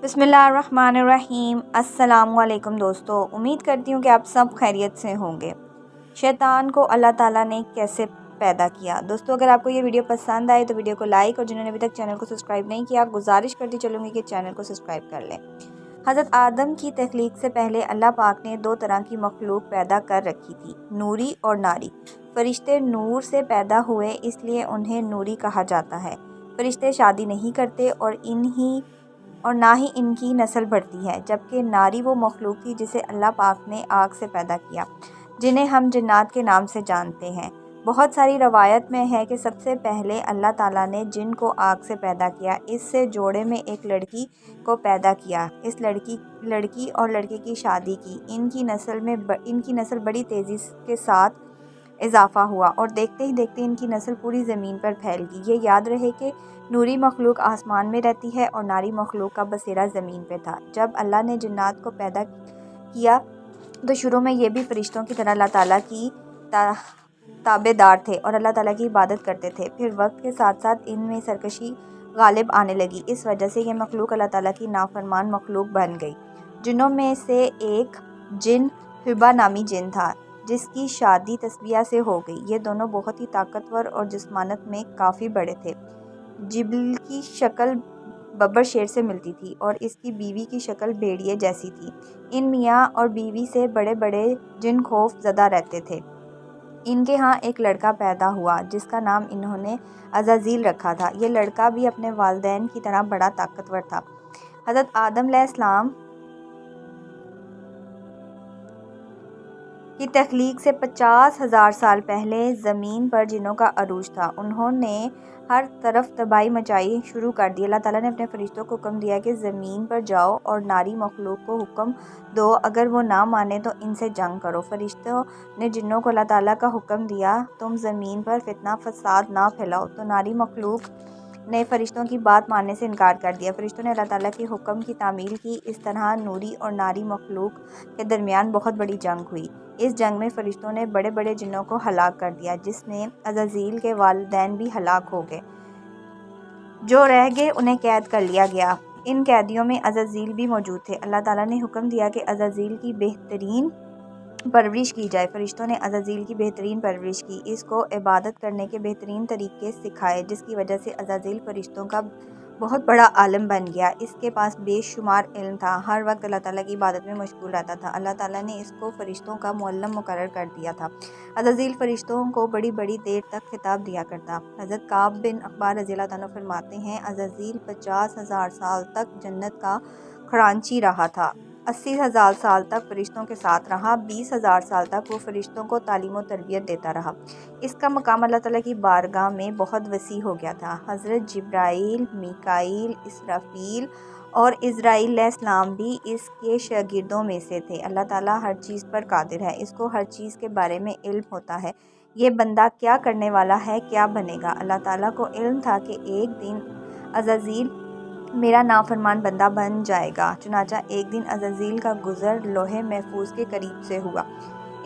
बिस्मिल्लाहिर्रहमानिर्रहीम। अस्सलामुअलैकुम दोस्तों, उम्मीद करती हूँ कि आप सब खैरियत से होंगे। शैतान को अल्लाह ताला ने कैसे पैदा किया। दोस्तों, अगर आपको ये वीडियो पसंद आए तो वीडियो को लाइक, और जिन्होंने अभी तक चैनल को सब्सक्राइब नहीं किया, गुजारिश करती चलूँगी कि चैनल को सब्सक्राइब कर लें। हज़रत आदम की तख्लीक से पहले अल्लाह पाक ने दो तरह की मखलूक पैदा कर रखी थी, नूरी और नारी। फरिश्ते नूर से पैदा हुए, इसलिए उन्हें नूरी कहा जाता है। फरिश्ते शादी नहीं करते और ना ही इनकी नस्ल बढ़ती है, जबकि नारी वो मखलूक थी जिसे अल्लाह पाक ने आग से पैदा किया, जिन्हें हम जन्नात के नाम से जानते हैं। बहुत सारी रवायत में है कि सबसे पहले अल्लाह ताला ने जिन को आग से पैदा किया, इससे जोड़े में एक लड़की को पैदा किया। इस लड़की और लड़के की शादी की। इनकी नस्ल बड़ी तेज़ी के साथ इजाफा हुआ और देखते ही देखते इनकी नस्ल पूरी ज़मीन पर फैल गई। ये याद रहे कि नूरी मखलूक आसमान में रहती है और नारी मखलूक का बसेरा ज़मीन पे था। जब अल्लाह ने जिन्नात को पैदा किया तो शुरू में ये भी फरिश्तों की तरह अल्लाह ताला की ताबेदार थे और अल्लाह ताला की इबादत करते थे। फिर वक्त के साथ साथ इनमें सरकशी गालिब आने लगी। इस वजह से ये मखलूक अल्लाह ताला की नाफरमान मखलूक बन गई। जिन्नों में से एक जिन हिबा नामी जिन था, जिसकी शादी तस्बिया से हो गई। ये दोनों बहुत ही ताकतवर और जिस्मानत में काफ़ी बड़े थे। जिब्ल की शक्ल बब्बर शेर से मिलती थी और इसकी बीवी की शक्ल भेड़िए जैसी थी। इन मियाँ और बीवी से बड़े बड़े जिन खौफ ज़दा रहते थे। इनके यहाँ एक लड़का पैदा हुआ जिसका नाम इन्होंने अज़ाज़ील रखा था। ये लड़का भी अपने वालिदैन की तरह बड़ा ताकतवर था। हज़रत आदम अलैहिस्सलाम की तख्लीक से 50,000 साल पहले ज़मीन पर जिनों का अरूज था। उन्होंने हर तरफ तबाही मचाई शुरू कर दी। अल्लाह ताला ने अपने फरिश्तों को हुक्म दिया कि ज़मीन पर जाओ और नारी मखलूक को हुक्म दो, अगर वो ना माने तो इनसे जंग करो। फरिश्तों ने जिन्नों को अल्लाह ताला का हुक्म दिया, तुम ज़मीन पर फितना फसाद ना फैलाओ, तो नारी मखलूक ने फरिश्तों की बात मानने से इनकार कर दिया। फरिश्तों ने अल्लाह ताला के हुक्म की तामील की। इस तरह नूरी और नारी मखलूक के दरमियान बहुत बड़ी जंग हुई। इस जंग में फरिश्तों ने बड़े बड़े जिन्नों को हलाक कर दिया, जिसमें अज़ाज़ील के वालिदैन भी हलाक हो गए। जो रह गए उन्हें कैद कर लिया गया। इन कैदियों में अज़ाज़ील भी मौजूद थे। अल्लाह ताला ने हुक्म दिया कि अज़ाज़ील की बेहतरीन परवरिश की जाए। फरिश्तों ने अज़ाज़ील की बेहतरीन परवरिश की, इसको इबादत करने के बेहतरीन तरीके सिखाए, जिसकी वजह से अज़ाज़ील फरिश्तों का बहुत बड़ा आलम बन गया। इसके पास बेशुमार इल्म था, हर वक्त अल्लाह ताला की इबादत में मशगूल रहता था। अल्लाह ताला ने इसको फरिश्तों का मुअल्लिम मुकर्रर कर दिया था। अज़ाज़ील फरिश्तों को बड़ी बड़ी देर तक खिताब दिया करता। हज़रत काब बिन अखबार रज़ियल्लाहु अन्हु फरमाते हैं, अज़ाज़ील 50,000 साल तक जन्नत का खरांची रहा था। 80,000 साल तक फरिश्तों के साथ रहा। 20,000 साल तक वो फरिश्तों को तालीम और तरबियत देता रहा। इसका मकाम अल्लाह ताला की बारगाह में बहुत वसी हो गया था। हज़रत जिब्राईल, मीकाईल, इसराफील और इज़राईल अलैहिस्सलाम भी इसके शागिर्दों में से थे। अल्लाह ताला हर चीज़ पर कादिर है, इसको हर चीज़ के बारे में इल्म होता है। ये बंदा क्या करने वाला है, क्या बनेगा। अल्लाह ताला को इल्म था कि एक दिन अज़ाज़ील मेरा नाफरमान बंदा बन जाएगा। चुनाचा एक दिन अज़ाज़ील का गुज़र लोहे महफूज के करीब से हुआ।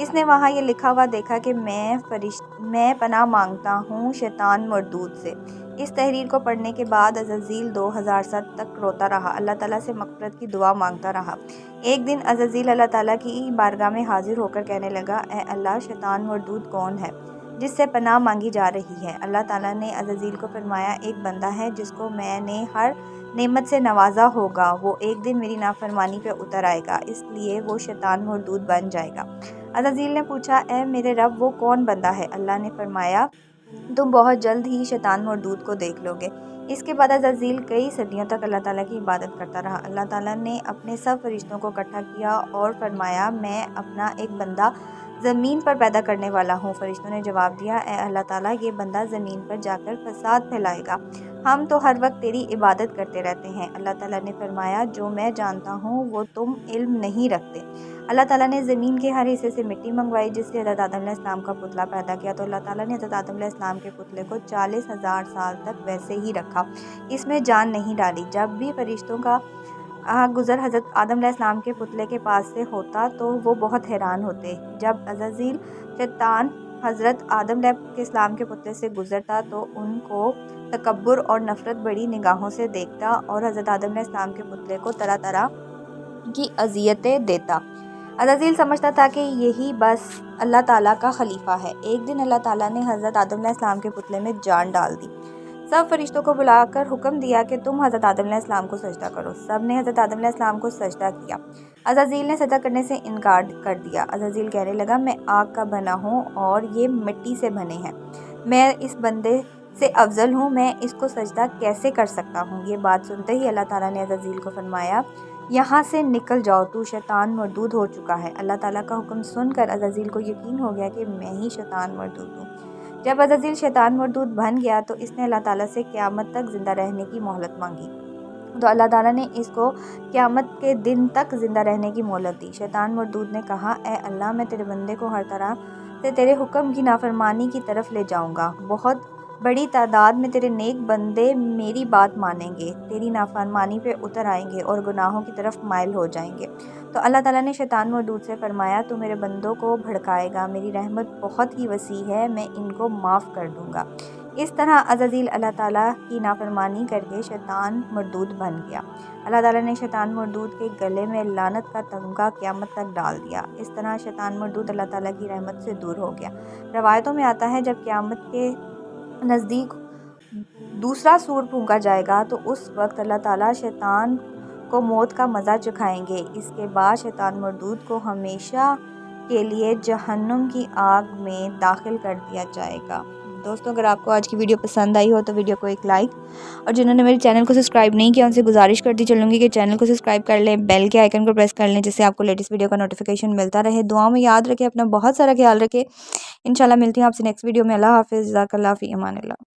इसने वहाँ ये लिखा हुआ देखा कि मैं पनाह मांगता हूँ शैतान मरदूद से। इस तहरीर को पढ़ने के बाद अज़ाज़ील 2000 साल तक रोता रहा, अल्लाह ताला से मग़फ़िरत की दुआ मांगता रहा। एक दिन अज़ाज़ील अल्लाह ताला की बारगाह में हाजिर होकर कहने लगा, ए अल्लाह, शैतान मरदूद कौन है जिससे पनाह मांगी जा रही है। अल्लाह ताला ने अज़ाज़ील को फरमाया, एक बंदा है जिसको मैंने हर नेमत से नवाजा होगा, वो एक दिन मेरी नाफरमानी पे उतर आएगा, इसलिए वो शैतान मरदूद बन जाएगा। अज़ाज़ील ने पूछा, ए मेरे रब, वो कौन बंदा है। अल्लाह ने फरमाया, तुम बहुत जल्द ही शैतान मरदूद को देख लोगे। इसके बाद अज़ाज़ील कई सदियों तक अल्लाह ताला की इबादत करता रहा। अल्लाह ताला ने अपने सब फरिश्तों को इकट्ठा किया और फरमाया, मैं अपना एक बंदा ज़मीन पर पैदा करने वाला हूँ। फरिश्तों ने जवाब दिया, ए अल्लाह ताला, ये बंदा ज़मीन पर जाकर फसाद फैलाएगा, हम तो हर वक्त तेरी इबादत करते रहते हैं। अल्लाह ताला ने फरमाया, जो मैं जानता हूँ वो तुम इल्म नहीं रखते। अल्लाह ताला ने ज़मीन के हर हिस्से से मिट्टी मंगवाई, जिससे हज़रत आदम अलैहिस्सलाम का पुतला पैदा किया। तो अल्लाह ताला ने हज़रत आदम अलैहिस्सलाम के पुतले को 40,000 साल तक वैसे ही रखा, इसमें जान नहीं डाली। जब भी फरिश्तों का गुज़र हज़रत आदम अलैहिस्सलाम के पुतले के पास से होता तो वो बहुत हैरान होते। जब अज़ाज़ील शैतान حضرت آدم علیہ السلام کے پتلے سے گزرتا تو ان کو تکبر اور نفرت بڑی نگاہوں سے دیکھتا اور حضرت آدم علیہ السلام کے پتلے کو طرح طرح کی اذیتیں دیتا۔ عزازیل سمجھتا تھا کہ یہی بس اللہ تعالیٰ کا خلیفہ ہے۔ ایک دن اللہ تعالیٰ نے حضرت آدم علیہ السلام کے پتلے میں جان ڈال دی۔ سب فرشتوں کو بلا کر حکم دیا کہ تم حضرت آدم علیہ السلام کو سجدہ کرو۔ سب نے حضرت آدم علیہ السلام کو سجدہ کیا۔ عزازیل نے سجدہ کرنے سے انکار کر دیا۔ عزازیل کہنے لگا، میں آگ کا بنا ہوں اور یہ مٹی سے بنے ہیں، میں اس بندے سے افضل ہوں، میں اس کو سجدہ کیسے کر سکتا ہوں؟ یہ بات سنتے ہی اللہ تعالیٰ نے عزازیل کو فرمایا، یہاں سے نکل جاؤ، تو شیطان مردود ہو چکا ہے۔ اللہ تعالیٰ کا حکم سن کر عزازیل کو یقین ہو گیا کہ میں ہی شیطان مردود ہوں۔ جب عزازیل شیطان مردود بن گیا تو اس نے اللہ تعالیٰ سے قیامت تک زندہ رہنے کی مہلت مانگی، تو اللہ تعالیٰ نے اس کو قیامت کے دن تک زندہ رہنے کی مہلت دی۔ شیطان مردود نے کہا، اے اللہ، میں تیرے بندے کو ہر طرح سے تیرے حکم کی نافرمانی کی طرف لے جاؤں گا، بہت بڑی تعداد میں تیرے نیک بندے میری بات مانیں گے، تیری نافرمانی پہ اتر آئیں گے اور گناہوں کی طرف مائل ہو جائیں گے۔ تو اللہ تعالیٰ نے شیطان مردود سے فرمایا، تو میرے بندوں کو بھڑکائے گا، میری رحمت بہت ہی وسیع ہے، میں ان کو معاف کر دوں گا۔ اس طرح عزازیل اللہ تعالیٰ کی نافرمانی کر کے شیطان مردود بن گیا۔ اللہ تعالیٰ نے شیطان مردود کے گلے میں لعنت کا تمغہ قیامت تک ڈال دیا۔ اس طرح شیطان مردود اللہ تعالیٰ کی رحمت سے دور ہو گیا۔ روایتوں میں آتا ہے، جب قیامت کے نزدیک دوسرا سور پھونکا جائے گا تو اس وقت اللہ تعالیٰ شیطان کو موت کا مزہ چکھائیں گے۔ اس کے بعد شیطان مردود کو ہمیشہ کے لیے جہنم کی آگ میں داخل کر دیا جائے گا۔ دوستوں، اگر آپ کو آج کی ویڈیو پسند آئی ہو تو ویڈیو کو ایک لائک، اور جنہوں نے میرے چینل کو سبسکرائب نہیں کیا ان سے گزارش کرتی چلوں گی کہ چینل کو سبسکرائب کر لیں، بیل کے آئیکن کو پریس کر لیں، جس سے آپ کو لیٹسٹ ویڈیو کا نوٹیفیکیشن ملتا رہے۔ دعاؤں میں یاد رکھیں، اپنا بہت سارا خیال رکھیں۔ انشاءاللہ ملتی ہوں آپ سے نیکسٹ ویڈیو میں۔ اللہ حافظ، جزاک اللہ، فی امان اللہ۔